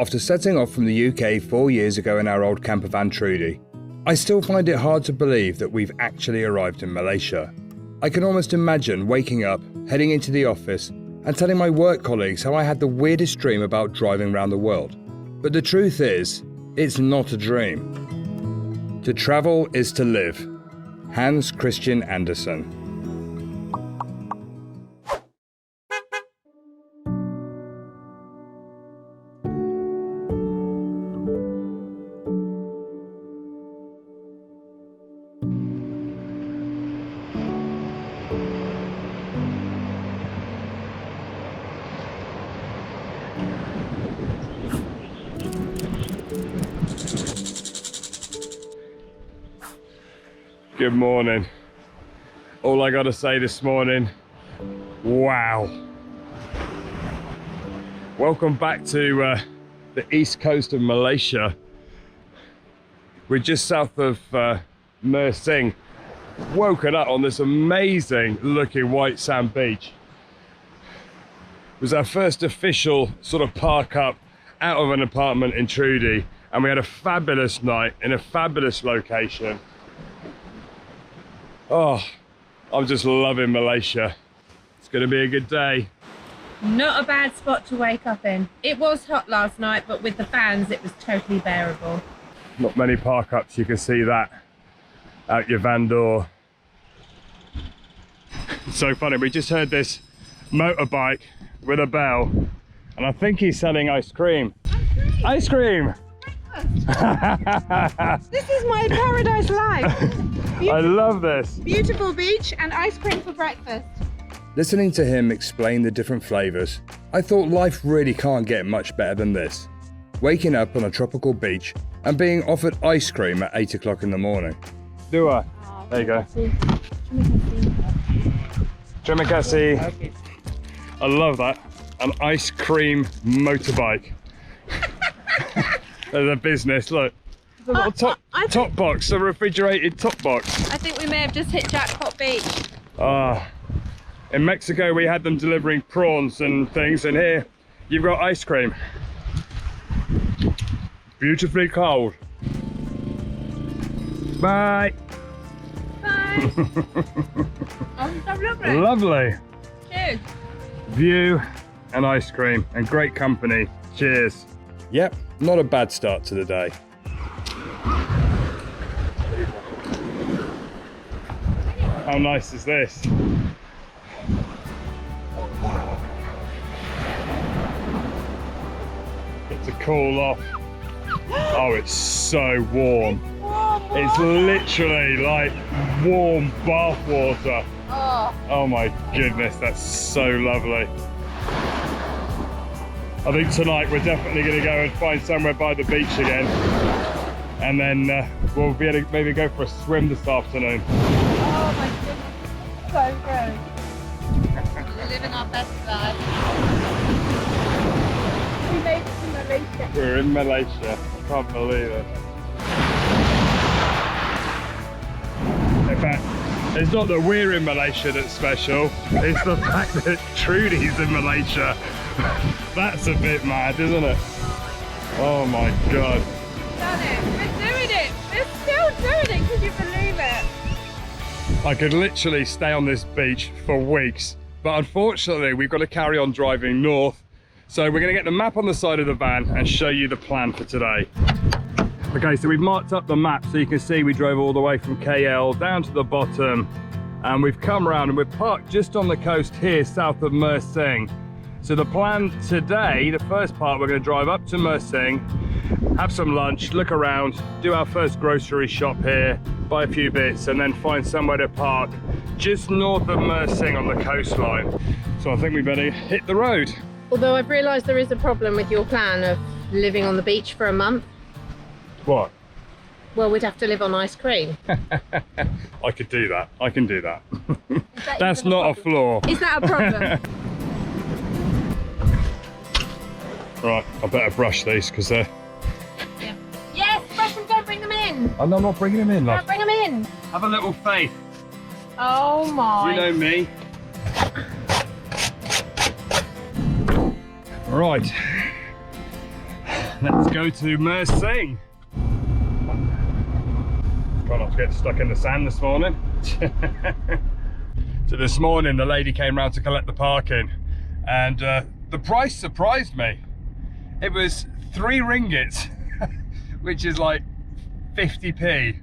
After setting off from the UK 4 years ago in our old camper van Trudy, I still find it hard to believe that we've actually arrived in Malaysia. I can almost imagine waking up, heading into the office, and telling my work colleagues how I had the weirdest dream about driving around the world. But the truth is, it's not a dream. To travel is to live. Hans Christian Andersen. Good morning. All I gotta say this morning, wow. Welcome back to the east coast of Malaysia. We're just south of Mersing, woken up on this amazing looking white sand beach. It was our first official sort of park up out of an apartment in Trudy, and we had a fabulous night in a fabulous location. Oh, I'm just loving Malaysia. It's gonna be a good day. Not a bad spot to wake up in. It was hot last night, but with the fans, it was totally bearable. Not many park ups, you can see that out your van door. It's so funny, we just heard this motorbike with a bell, and I think he's selling ice cream. Ice cream! This is my paradise life. I love this. Beautiful beach and ice cream for breakfast. Listening to him explain the different flavours, I thought life really can't get much better than this. Waking up on a tropical beach and being offered ice cream at 8 o'clock in the morning. Do I? There you go. Terima kasih. I love that. An ice cream motorbike. There's a business, look. There's a little top box, a refrigerated top box. I think we may have just hit Jackpot Beach. In Mexico we had them delivering prawns and things, and here you've got ice cream. Beautifully cold. Bye. Bye. Oh, so lovely. Lovely. Cheers. View and ice cream and great company. Cheers. Yep, not a bad start to the day. How nice is this? Get to cool off. Oh, it's so warm. It's literally like warm bath water. Oh my goodness, that's so lovely. I think tonight we're definitely going to go and find somewhere by the beach again, and then we'll be able to maybe go for a swim this afternoon. Oh my goodness, so good. We're living our best life. We made it to Malaysia. We're in Malaysia, I can't believe it. In fact, it's not that we're in Malaysia that's special, it's the fact that Trudy's in Malaysia. That's a bit mad, isn't it? Oh my god. Done it. We're doing it. We're still doing it. Can you believe it? I could literally stay on this beach for weeks, but unfortunately we've got to carry on driving north. So we're going to get the map on the side of the van and show you the plan for today. Okay, so we've marked up the map so you can see we drove all the way from KL down to the bottom, and we've come around and we're parked just on the coast here south of Mersing. So the plan today, the first part, we're going to drive up to Mersing, have some lunch, look around, do our first grocery shop here, buy a few bits, and then find somewhere to park just north of Mersing on the coastline. So I think we better hit the road. Although I've realised there is a problem with your plan of living on the beach for a month. What? Well, we'd have to live on ice cream. I could do that. I can do that. That's not a flaw. Is that a problem? Right, I better brush these because they're... Yeah. Yes, brush them, don't bring them in. Oh, no, I'm not bringing them in, love. Don't bring them in. Have a little faith. Oh my. You know me. Right. Let's go to Mersing. Try not to get stuck in the sand this morning. So this morning the lady came round to collect the parking, and the price surprised me. It was 3 ringgits, which is like 50p.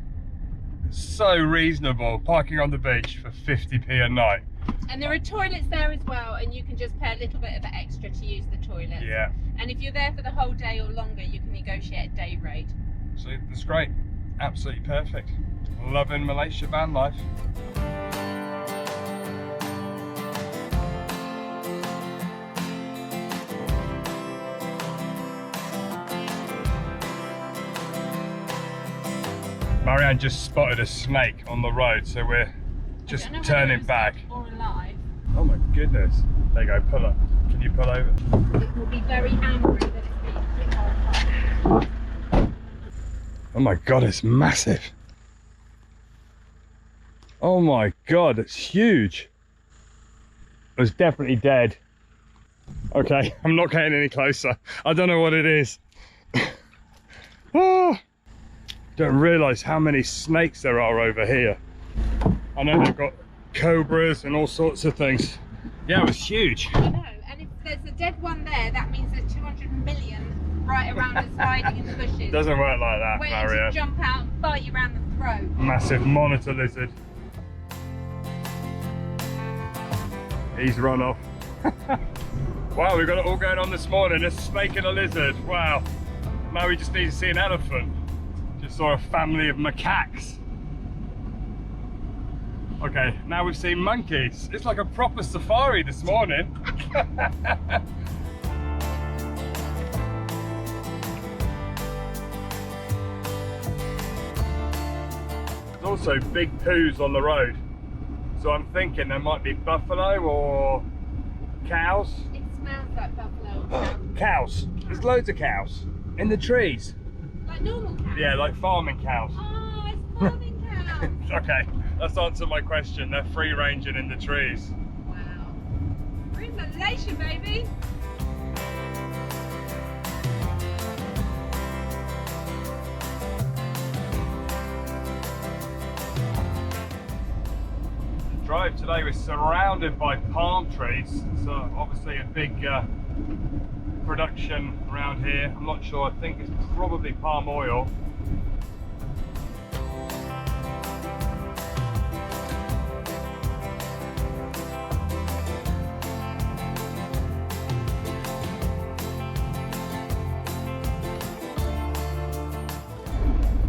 So reasonable, parking on the beach for 50p a night. And there are toilets there as well, and you can just pay a little bit of extra to use the toilet. Yeah. And if you're there for the whole day or longer, you can negotiate a day rate. So that's great, absolutely perfect. Loving Malaysia van life. Marianne just spotted a snake on the road, so we're just turning back. Or alive. Oh my goodness. There you go, pull up. Can you pull over? It will be very angry that it's being hit on fire. Oh my god, it's massive. Oh my god, it's huge. It was definitely dead. Okay, I'm not getting any closer. I don't know what it is. Oh, don't realise how many snakes there are over here. I know they've got cobras and all sorts of things. Yeah, it was huge. I know, and if there's a dead one there, that means there's 200 million right around us hiding in the bushes. Doesn't work like that, waiting Mario. to jump out and bite you around the throat. Massive monitor lizard. He's run off. Wow, we've got it all going on this morning. A snake and a lizard. Wow. Now we just need to see an elephant. Just saw a family of macaques. Okay, now we've seen monkeys. It's like a proper safari this morning. There's also big poos on the road. So I'm thinking there might be buffalo or cows. It smells like buffalo. Cows. There's loads of cows in the trees. Like normal cows? Yeah, like farming cows. Oh, it's farming cows. Okay, that's answered my question. They're free ranging in the trees. Wow. We're in Malaysia, baby. The drive today was surrounded by palm trees, so obviously a big production around here. I'm not sure, I think it's probably palm oil.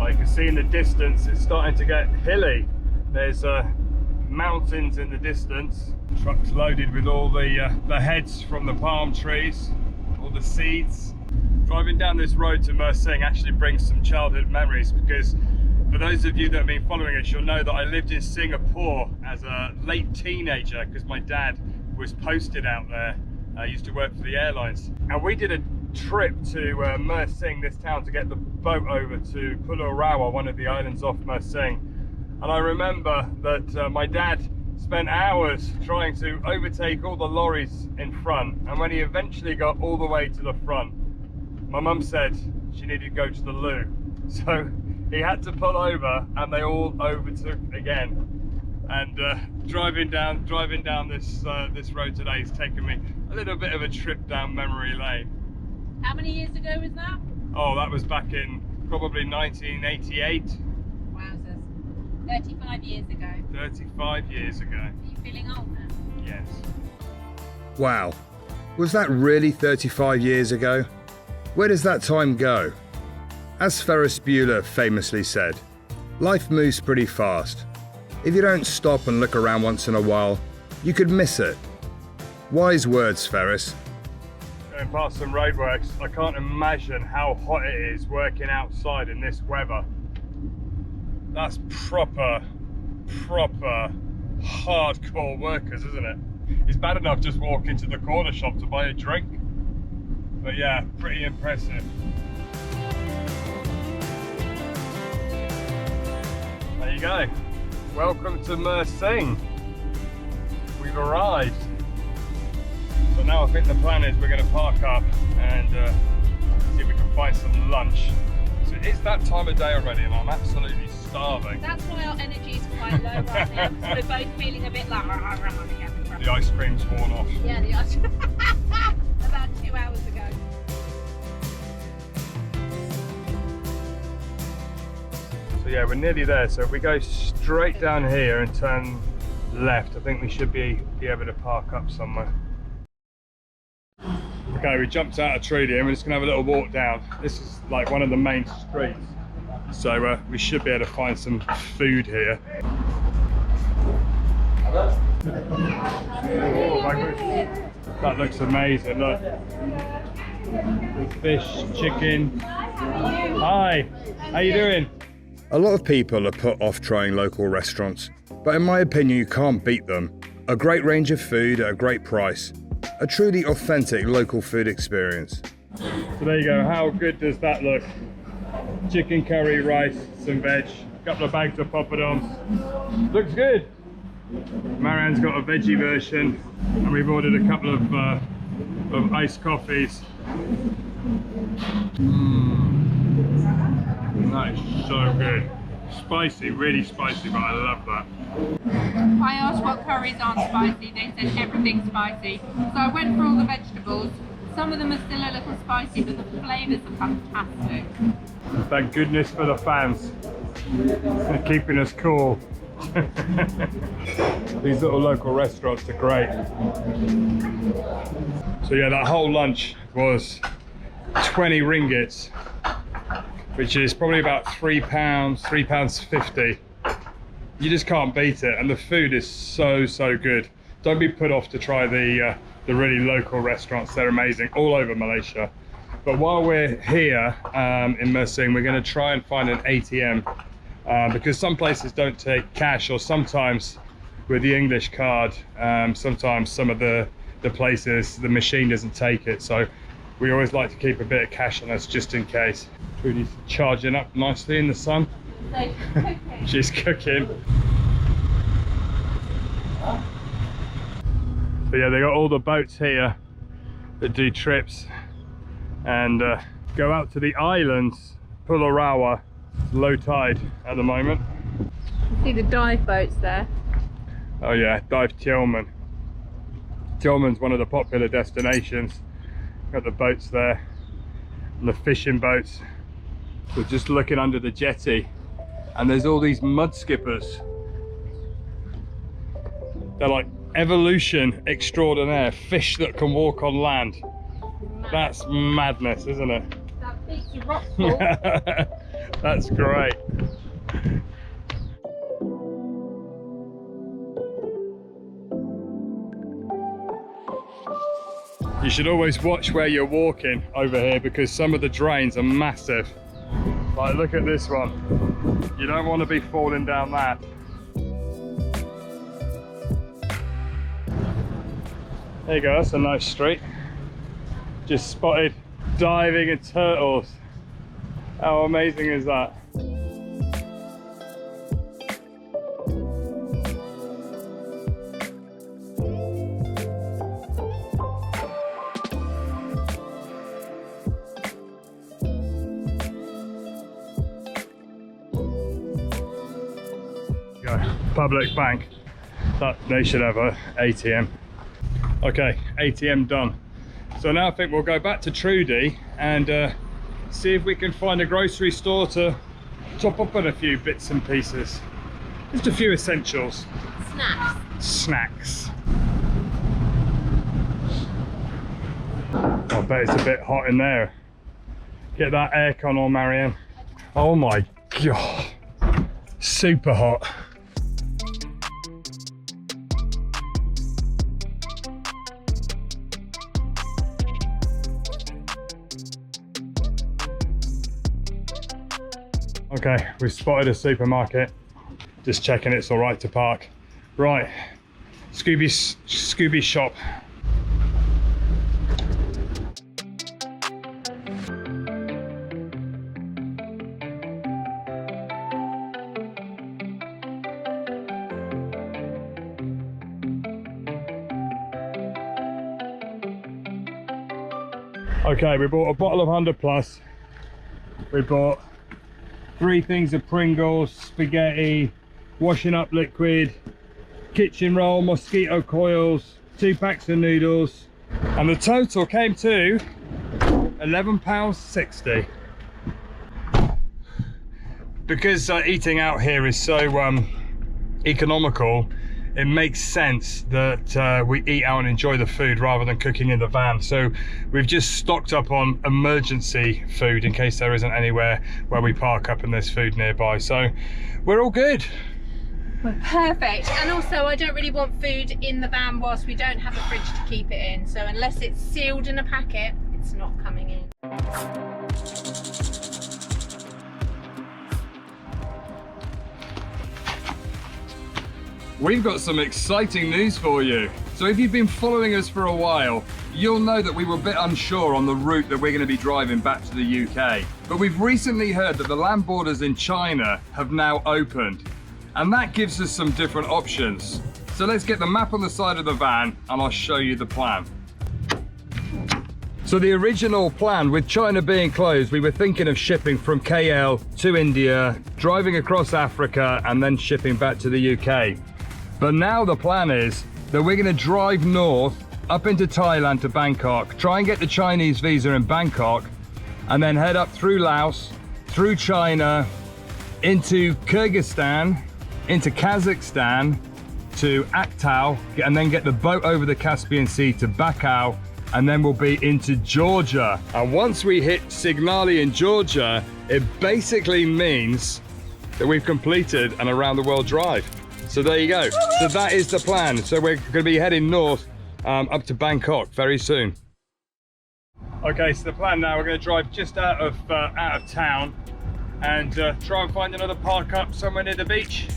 You can see in the distance it's starting to get hilly. There's mountains in the distance. Trucks loaded with all the heads from the palm trees, all the seeds. Driving down this road to Mersing actually brings some childhood memories, because for those of you that have been following us, you'll know that I lived in Singapore as a late teenager because my dad was posted out there. I used to work for the airlines, and we did a trip to Mersing, this town, to get the boat over to Pulau Rawa, one of the islands off Mersing. And I remember that my dad spent hours trying to overtake all the lorries in front, and when he eventually got all the way to the front, my mum said she needed to go to the loo, so he had to pull over and they all overtook again. And driving down this road today has taken me a little bit of a trip down memory lane. How many years ago was that? Oh, that was back in probably 1988. Wowzers. 35 years ago. 35 years ago. Are you feeling old now? Yes. Wow, was that really 35 years ago? Where does that time go? As Ferris Bueller famously said, life moves pretty fast. If you don't stop and look around once in a while, you could miss it. Wise words, Ferris. Going past some roadworks, I can't imagine how hot it is working outside in this weather. That's proper hardcore workers, isn't it? It's bad enough just walking to the corner shop to buy a drink. But yeah, pretty impressive. There you go. Welcome to Mersing. We've arrived. So now I think the plan is we're going to park up and see if we can find some lunch. So it's that time of day already and I'm absolutely starving. That's why our energy is quite low right now, because we're both feeling a bit like... The ice cream's worn off. Yeah, the ice about 2 hours ago. So yeah, we're nearly there. So if we go straight down here and turn left, I think we should be able to park up somewhere. Okay, we jumped out of Trudy and we're just gonna have a little walk down. This is like one of the main streets. So we should be able to find some food here. Oh my goodness. That looks amazing, look. Fish, chicken. Hi, how you doing? A lot of people are put off trying local restaurants, but in my opinion you can't beat them. A great range of food at a great price. A truly authentic local food experience. So there you go, how good does that look? Chicken curry, rice, some veg, a couple of bags of poppadoms. Looks good. Marianne's got a veggie version and we've ordered a couple of iced coffees. That is so good. Spicy, really spicy, but I love that. I asked what curries aren't spicy, they said everything's spicy. So I went through all the vegetables. Some of them are still a little spicy, but the flavours are fantastic. Thank goodness for the fans. They're keeping us cool. These little local restaurants are great. So yeah, that whole lunch was 20 ringgits, which is probably about £3, £3.50. You just can't beat it, and the food is so good. Don't be put off to try the really local restaurants. They're amazing all over Malaysia. But while we're here in Mersing, we're going to try and find an ATM because some places don't take cash, or sometimes with the English card, sometimes some of the places the machine doesn't take it. So we always like to keep a bit of cash on us just in case. Trudy's charging up nicely in the sun. She's cooking. So yeah, they got all the boats here that do trips and go out to the islands. Pulau Rawa, it's low tide at the moment. You see the dive boats there? Oh yeah, Dive Tioman. Tioman's one of the popular destinations. Got the boats there and the fishing boats. We're just looking under the jetty and there's all these mud skippers. They're like evolution extraordinaire, fish that can walk on land. That's madness, isn't it? That beats a rock pool. That's great. You should always watch where you're walking over here because some of the drains are massive. Like, look at this one. You don't want to be falling down that. There you go, that's a nice street. Just spotted diving and turtles. How amazing is that? Public bank, that they should have a ATM. Okay, ATM done. So now I think we'll go back to Trudy and see if we can find a grocery store to top up on a few bits and pieces. Just a few essentials. Snacks. I bet it's a bit hot in there. Get that aircon on, Marianne. Oh my god, super hot. Okay, we've spotted a supermarket. Just checking it's all right to park. Right, Scooby shop. Okay, we bought a bottle of 100 Plus We bought 3 things of Pringles, spaghetti, washing up liquid, kitchen roll, mosquito coils, 2 packs of noodles, and the total came to £11.60. Because eating out here is so economical, it makes sense that we eat out and enjoy the food rather than cooking in the van. So we've just stocked up on emergency food in case there isn't anywhere where we park up and there's food nearby. So we're all good. We're perfect. And also I don't really want food in the van whilst we don't have a fridge to keep it in. So unless it's sealed in a packet, it's not coming in. We've got some exciting news for you. So if you've been following us for a while, you'll know that we were a bit unsure on the route that we're going to be driving back to the UK. But we've recently heard that the land borders in China have now opened, and that gives us some different options. So let's get the map on the side of the van and I'll show you the plan. So the original plan, with China being closed, we were thinking of shipping from KL to India, driving across Africa and then shipping back to the UK. But now the plan is that we're going to drive north up into Thailand to Bangkok, try and get the Chinese visa in Bangkok, and then head up through Laos, through China, into Kyrgyzstan, into Kazakhstan, to Aktau, and then get the boat over the Caspian Sea to Baku, and then we'll be into Georgia. And once we hit Signali in Georgia, it basically means that we've completed an around the world drive. So there you go. So that is the plan. So we're going to be heading north up to Bangkok very soon. Okay, so the plan now, we're going to drive just out of town and try and find another park up somewhere near the beach. I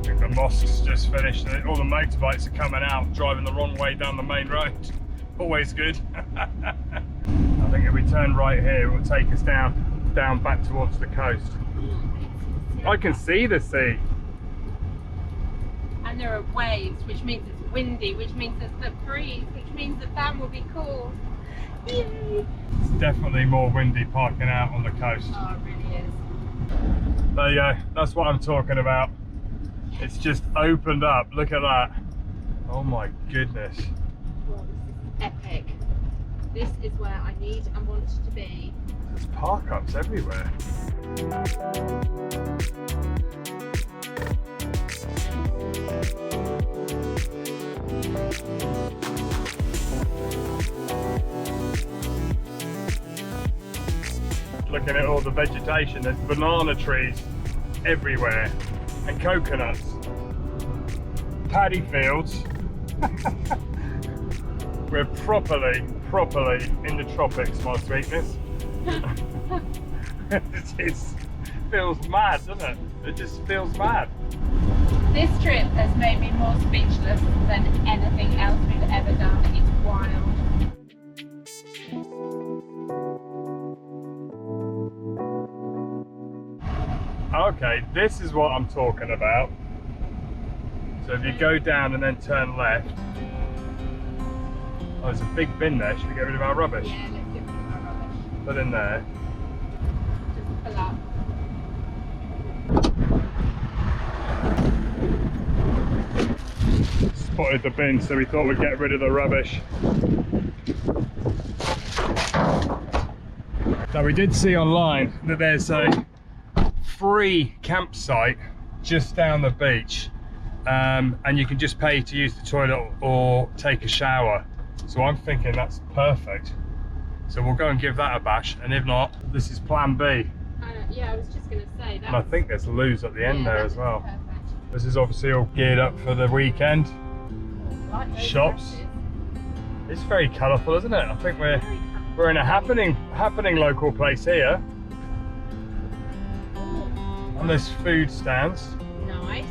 think the mosque's just finished and all the motorbikes are coming out, driving the wrong way down the main road. Always good. I think if we turn right here, it will take us down back towards the coast. I can see the sea. And there are waves, which means it's windy, which means there's the breeze, which means the van will be cool. Yay. It's definitely more windy parking out on the coast. Oh, it really is. There you go, that's what I'm talking about. It's just opened up, look at that. Oh my goodness. Well, this is epic. This is where I need and want to be. There's park ups everywhere. Looking at all the vegetation, there's banana trees everywhere and coconuts, paddy fields. We're properly in the tropics, my sweetness. It feels mad, doesn't it? It just feels mad. This trip has made me more speechless than anything else we've ever done. It's wild. Okay, this is what I'm talking about. So if you go down and then turn left, oh, there's a big bin there. Should we get rid of our rubbish? Yeah, let's get rid of our rubbish. Put in there. Just pull up. Spotted the bin, so we thought we'd get rid of the rubbish. Now we did see online that there's a free campsite just down the beach, and you can just pay to use the toilet or take a shower. So I'm thinking that's perfect. So we'll go and give that a bash, and if not, this is plan B. Yeah, I was just going to say that. And I think there's loos at the end there as well. Perfect. This is obviously all geared up for the weekend. Like those Shops. dresses. It's very colourful, isn't it? I think we're in a happening local place here. And there's food stands. Nice.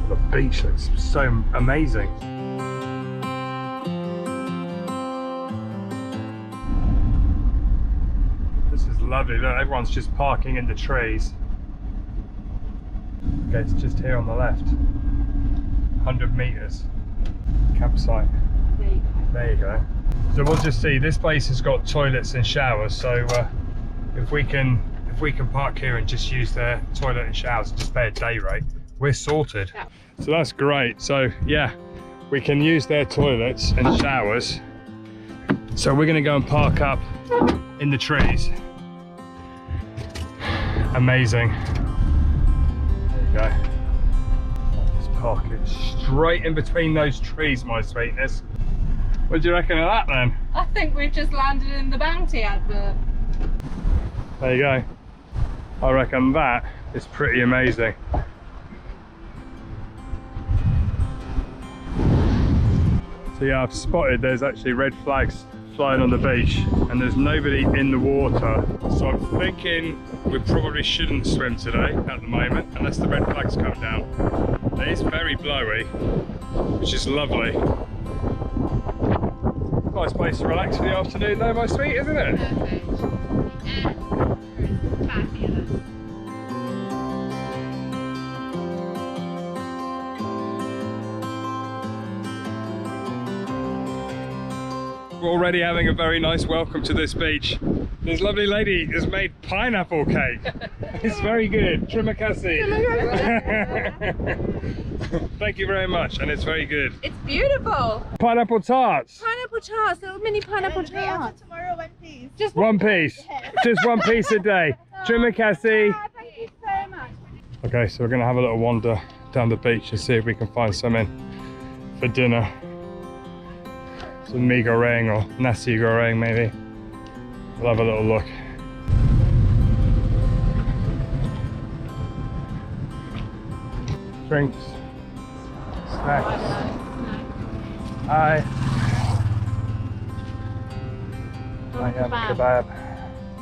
The beach looks so amazing. This is lovely. Look, everyone's just parking in the trees. Okay, it's just here on the left. 100 metres. Campsite. There you go. So we'll just see, this place has got toilets and showers, so if we can park here and just use their toilet and showers and just pay a day rate, we're sorted. Yeah. So that's great. So yeah, we can use their toilets and showers. So we're gonna go and park up in the trees. Amazing. There you go. Just park it straight in between those trees, my sweetness. What do you reckon of that then? I think we've just landed in the Bounty advert. There you go. I reckon that is pretty amazing. So yeah, I've spotted there's actually red flags flying on the beach and there's nobody in the water. So I'm thinking we probably shouldn't swim today at the moment unless the red flags come down. It is very blowy, which is lovely. Nice place to relax for the afternoon though, my sweet, isn't it? Perfect. And fabulous. We're already having a very nice welcome to this beach. This lovely lady has made pineapple cake. It's very good. Trimakasi. Thank you very much, and it's very good. It's beautiful. Pineapple tarts. Pineapple tarts, little mini pineapple tarts. Tomorrow, one piece. Just One piece. Just one piece a day. Trimakasi. Thank you so much. Okay, so we're gonna have a little wander down the beach and see if we can find something for dinner. Some mee goreng or nasi goreng maybe. We'll have a little look. Drinks, snacks. Hi. I am kebab.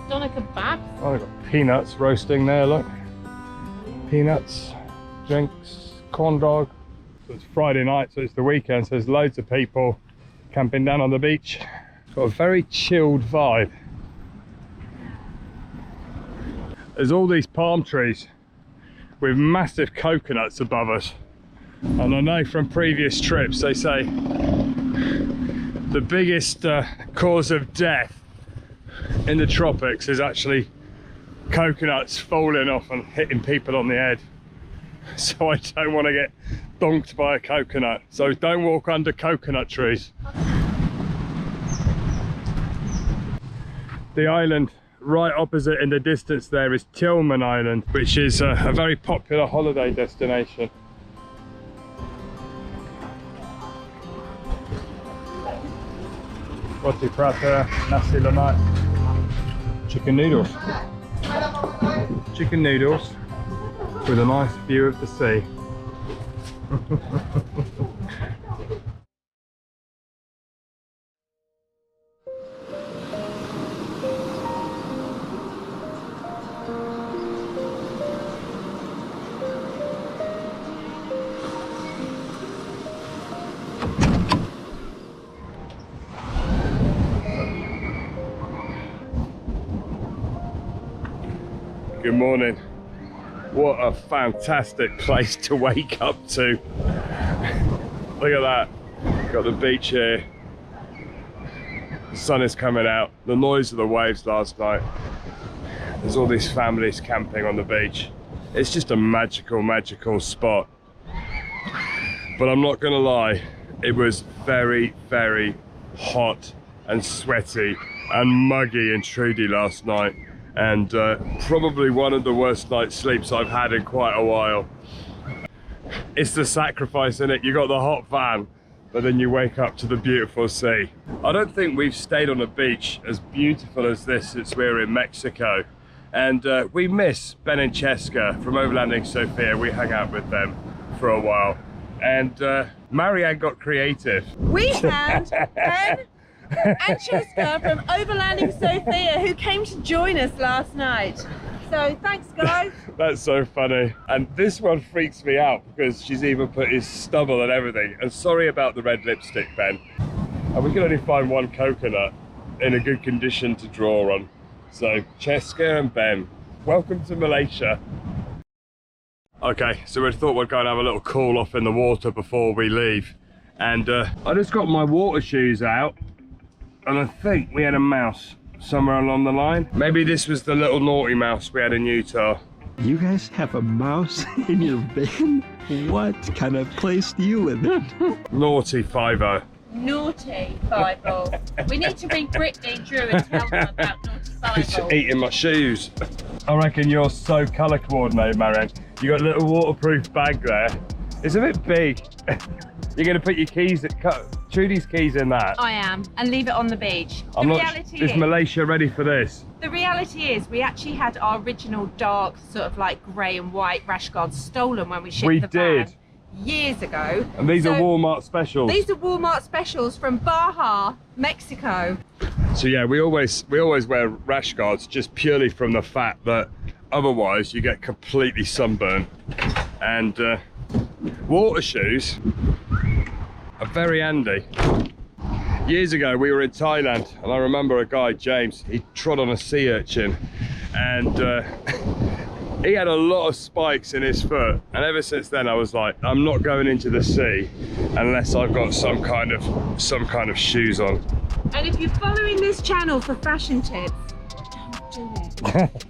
Doner kebab. Oh, they've got peanuts roasting there, look. Peanuts, drinks, corn dog. So it's Friday night, so it's the weekend, so there's loads of people camping down on the beach. It's got a very chilled vibe. There's all these palm trees with massive coconuts above us. And I know from previous trips, they say the biggest cause of death in the tropics is actually coconuts falling off and hitting people on the head. So I don't want to get donked by a coconut. So don't walk under coconut trees. The island right opposite in the distance there is Tillman Island, which is a very popular holiday destination. Roti prata, nasi lemak, chicken noodles. Chicken noodles with a nice view of the sea. Good morning. What a fantastic place to wake up to. Look at that. Got the beach here. The sun is coming out. The noise of the waves last night. There's all these families camping on the beach. It's just a magical, magical spot. But I'm not gonna lie, it was very, very hot and sweaty and muggy in Trudy last night. And probably one of the worst night's sleeps I've had in quite a while. It's the sacrifice in it. You got the hot van, but then you wake up to the beautiful sea. I don't think we've stayed on a beach as beautiful as this since we were in Mexico. And we miss Ben and Cheska from Overlanding Sofia. We hung out with them for a while. And Marianne got creative. We found Ben and Cheska from Overlanding Sofia who came to join us last night. So thanks guys. That's so funny. And this one freaks me out because she's even put his stubble and everything. And sorry about the red lipstick, Ben. And we can only find one coconut in a good condition to draw on. So Cheska and Ben, welcome to Malaysia. Okay, so we thought we'd go and have a little cool off in the water before we leave. And I just got my water shoes out, and I think we had a mouse somewhere along the line. Maybe this was the little naughty mouse we had in Utah. You guys have a mouse in your van? What kind of place do you live in? Naughty 5-0. Naughty Bible. We need to ring Brittany and Drew and tell them about Naughty It's Bible. eating my shoes. I reckon you're so colour coordinated, Marianne. You got a little waterproof bag there. It's a bit big. You're going to put your keys, Trudy's keys in that. I am, and leave it on the beach. I'm The not. reality Is is, Malaysia ready for this? the reality is, we actually had our original dark, sort of like grey and white rash guards stolen when we shipped We the van did. years ago. And these are So Walmart specials. These are Walmart specials from Baja, Mexico. So yeah, we always wear rash guards just purely from the fact that otherwise you get completely sunburned. And water shoes are very handy. Years ago we were in Thailand, and I remember a guy, James, he trod on a sea urchin, and he had a lot of spikes in his foot, and ever since then I was like, I'm not going into the sea unless I've got some kind of shoes on. And if you're following this channel for fashion tips, don't do it.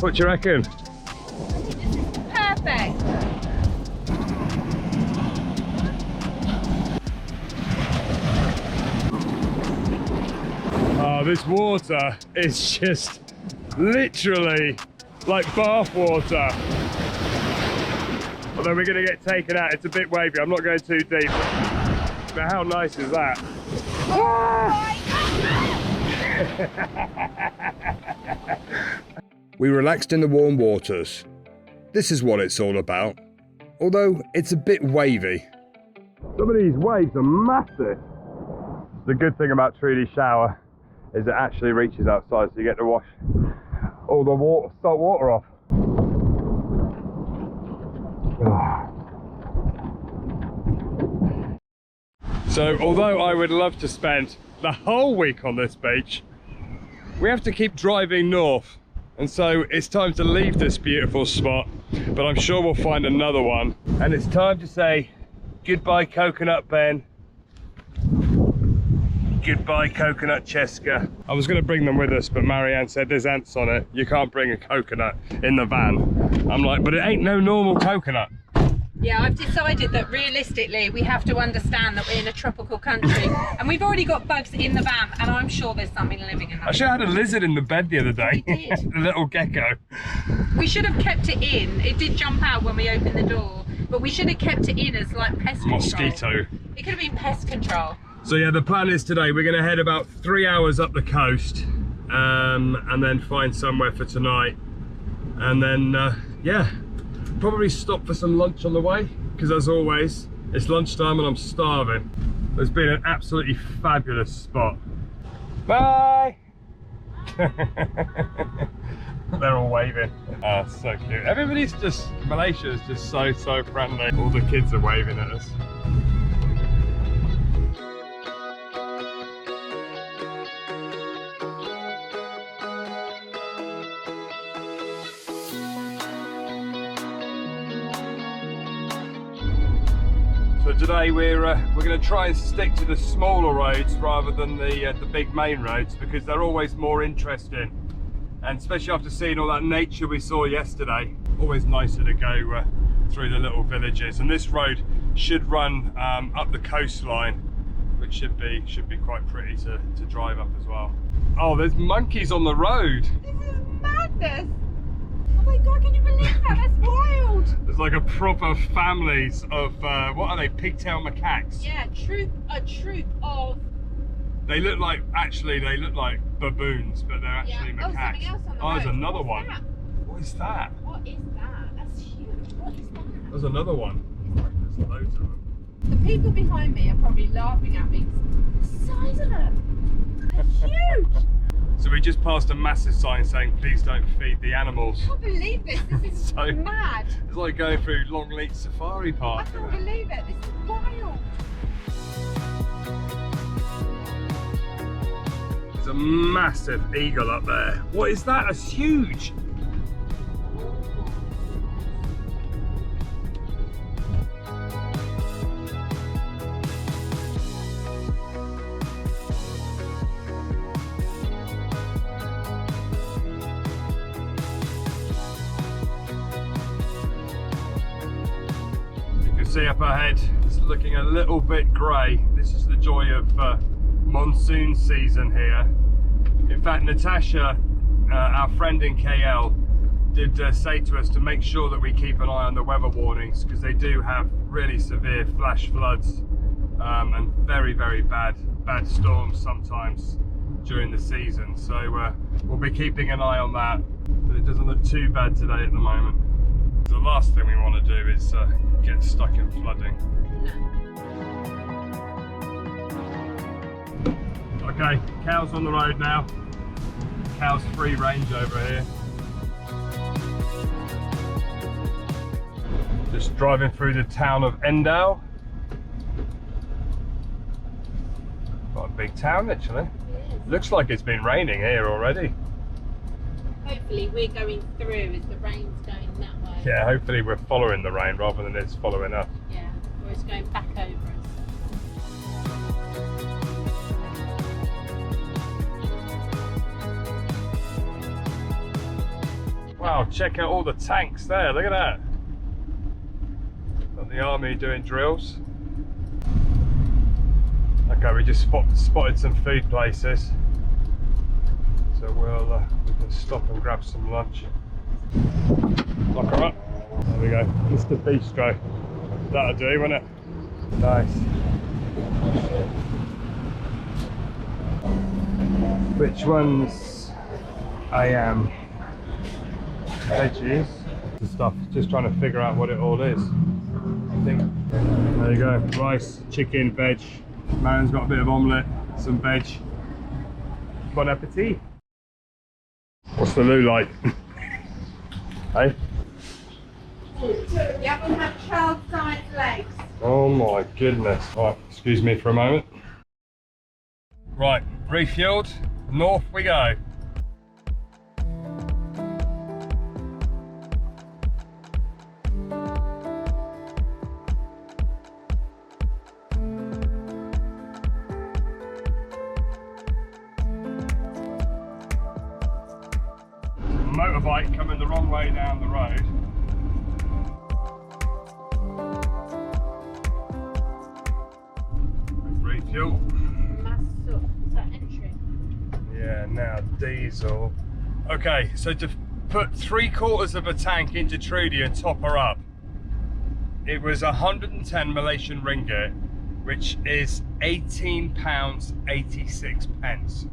What do you reckon? Perfect. Oh, this water is just literally like bath water. Although we're going to get taken out, it's a bit wavy. I'm not going too deep. But how nice is that? We relaxed in the warm waters. This is what it's all about. Although it's a bit wavy. Some of these waves are massive. The good thing about Trudy's shower is it actually reaches outside, so you get to wash all the salt water off. So although I would love to spend the whole week on this beach, we have to keep driving north, and so it's time to leave this beautiful spot, but I'm sure we'll find another one. And it's time to say goodbye Coconut Bend, goodbye Coconut Cheska. I was going to bring them with us, but Marianne said there's ants on it, you can't bring a coconut in the van. I'm like, but it ain't no normal coconut. Yeah, I've decided that realistically we have to understand that we're in a tropical country and we've already got bugs in the van, and I'm sure there's something living in that. Actually, I had a lizard in the bed the other day. You did? A little gecko. We should have kept it in. It did jump out when we opened the door, but we should have kept it in as like pest control. Mosquito. It could have been pest control. So yeah, the plan is today we're going to head about 3 hours up the coast, and then find somewhere for tonight, and then yeah, probably stop for some lunch on the way, because as always it's lunchtime and I'm starving. It's been an absolutely fabulous spot. Bye. They're all waving. Oh, so cute. Everybody's just, Malaysia is just so friendly. All the kids are waving at us. So today we're going to try and stick to the smaller roads rather than the big main roads, because they're always more interesting, and especially after seeing all that nature we saw yesterday, always nicer to go through the little villages. And this road should run up the coastline, which should be quite pretty to drive up as well. Oh, there's monkeys on the road. This is madness. Oh my god, can you believe that? That's wild. There's like a proper families of what are they, pigtail macaques? Yeah, a troop of. They look like baboons, but they're actually Yeah. Oh, macaques. something else on the Oh, there's road. another What's one. that? What is that? What is that? That's huge. What is that? There's another one. There's loads of them. The people behind me are probably laughing at me. The size of them. They're huge. So we just passed a massive sign saying please don't feed the animals. I can't believe this. This is So- mad. It's like going through Longleat Safari I Park. can't believe it. This is wild. There's a massive eagle up there. What is that? It's huge. see up ahead, it's looking a little bit grey. This is the joy of monsoon season here. In fact, Natasha, our friend in KL, did say to us to make sure that we keep an eye on the weather warnings, because they do have really severe flash floods and very, very bad storms sometimes during the season. So we'll be keeping an eye on that, but it doesn't look too bad today at the moment. The last thing we want to do is get stuck in flooding. Okay, cows on the road now. Cows free range over here. Just driving through the town of Endau. Quite a big town actually. Looks like it's been raining here already. Hopefully we're going through as the rain's going that way. Yeah, hopefully we're following the rain rather than it's following us. Yeah, or it's going back over us. Wow, check out all the tanks there, look at that. Got the army doing drills. Okay, we just spotted some food places. So we can stop and grab some lunch. Lock her up. There we go, Mr. Bistro. That'll do, won't it? Nice. Which ones I am? Veggies. The stuff, just trying to figure out what it all is. I think. There you go, rice, chicken, veg. Maren's got a bit of omelette, some veg. Bon appetit. What's the loo like? Hey? You haven't had child-sized legs. Oh my goodness. Right, excuse me for a moment. Right, refueled, north we go. Motorbike coming the wrong way down the road. Refuel. Is that entry? Yeah, now diesel. Okay, so to put 3/4 of a tank into Trudy and top her up, it was 110 Malaysian ringgit, which is £18.86.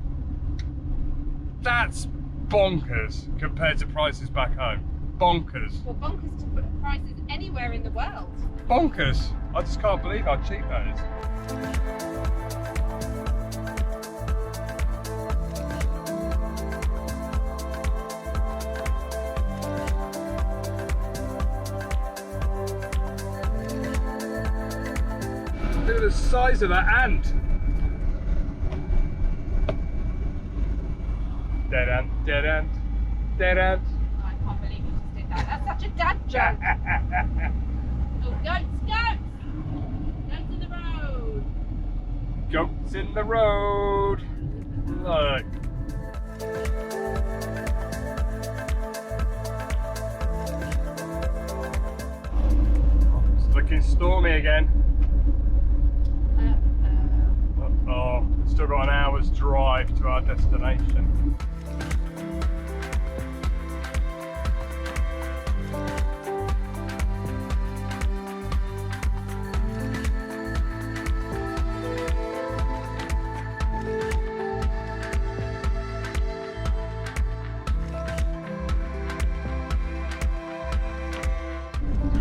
That's bonkers compared to prices back home. Bonkers. Well, bonkers to put prices anywhere in the world. Bonkers. I just can't believe how cheap that is. Look at the size of that ant. Dead ant, dead ant, dead ant. I can't believe you just did that. That's such a dad joke. Oh, goats, goats! Goats in the road. Goats in the road. Look. It's looking stormy again. Uh-oh. We've still got an hour's drive to our destination.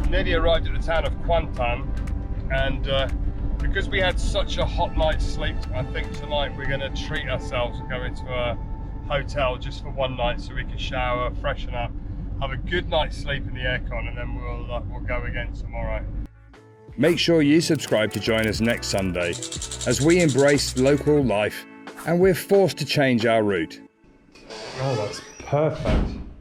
Nearly arrived at the town of Kuantan, and because we had such a hot night's sleep, I think tonight we're going to treat ourselves and go into a hotel just for one night so we can shower, freshen up, have a good night's sleep in the aircon, and then we'll go again tomorrow. Make sure you subscribe to join us next Sunday as we embrace local life and we're forced to change our route. Oh, that's perfect.